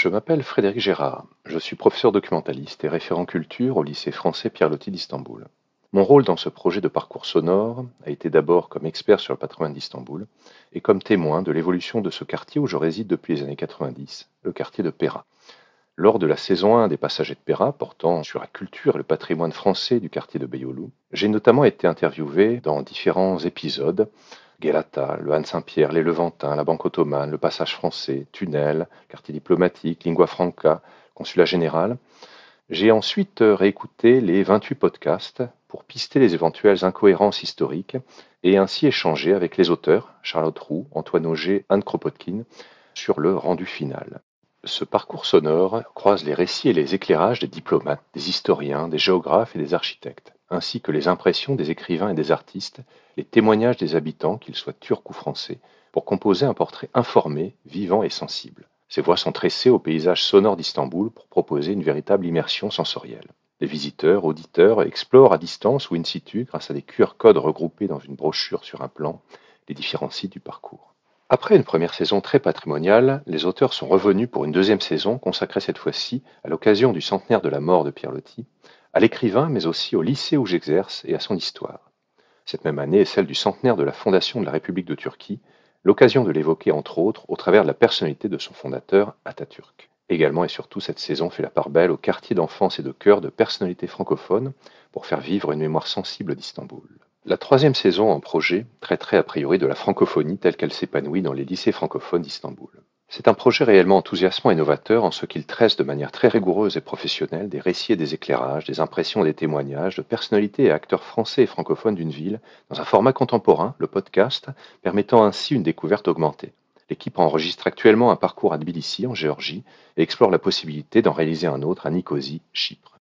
Je m'appelle Frédéric Gérard, je suis professeur documentaliste et référent culture au lycée français Pierre-Loti d'Istanbul. Mon rôle dans ce projet de parcours sonore a été d'abord comme expert sur le patrimoine d'Istanbul et comme témoin de l'évolution de ce quartier où je réside depuis les années 90, le quartier de Pera. Lors de la saison 1 des Passagers de Pera, portant sur la culture et le patrimoine français du quartier de Beyoğlu, j'ai notamment été interviewé dans différents épisodes: Galata, le Han Saint-Pierre, les Levantins, la Banque ottomane, le Passage français, Tunnel, quartier diplomatique, Lingua Franca, consulat général. J'ai ensuite réécouté les 28 podcasts pour pister les éventuelles incohérences historiques et ainsi échanger avec les auteurs, Charlotte Roux, Antoine Auger, Anne Kropotkin, sur le rendu final. Ce parcours sonore croise les récits et les éclairages des diplomates, des historiens, des géographes et des architectes, ainsi que les impressions des écrivains et des artistes, les témoignages des habitants, qu'ils soient turcs ou français, pour composer un portrait informé, vivant et sensible. Ces voix sont tressées au paysage sonore d'Istanbul pour proposer une véritable immersion sensorielle. Les visiteurs, auditeurs explorent à distance ou in situ, grâce à des QR codes regroupés dans une brochure sur un plan, les différents sites du parcours. Après une première saison très patrimoniale, les auteurs sont revenus pour une deuxième saison consacrée cette fois-ci, à l'occasion du centenaire de la mort de Pierre Loti, à l'écrivain mais aussi au lycée où j'exerce et à son histoire. Cette même année est celle du centenaire de la fondation de la République de Turquie, l'occasion de l'évoquer entre autres au travers de la personnalité de son fondateur, Atatürk. Également et surtout, cette saison fait la part belle au quartier d'enfance et de cœur de personnalités francophones pour faire vivre une mémoire sensible d'Istanbul. La troisième saison en projet traiterait a priori de la francophonie telle qu'elle s'épanouit dans les lycées francophones d'Istanbul. C'est un projet réellement enthousiasmant et novateur en ce qu'il tresse de manière très rigoureuse et professionnelle des récits et des éclairages, des impressions et des témoignages de personnalités et acteurs français et francophones d'une ville, dans un format contemporain, le podcast, permettant ainsi une découverte augmentée. L'équipe enregistre actuellement un parcours à Tbilissi, en Géorgie, et explore la possibilité d'en réaliser un autre à Nicosie, Chypre.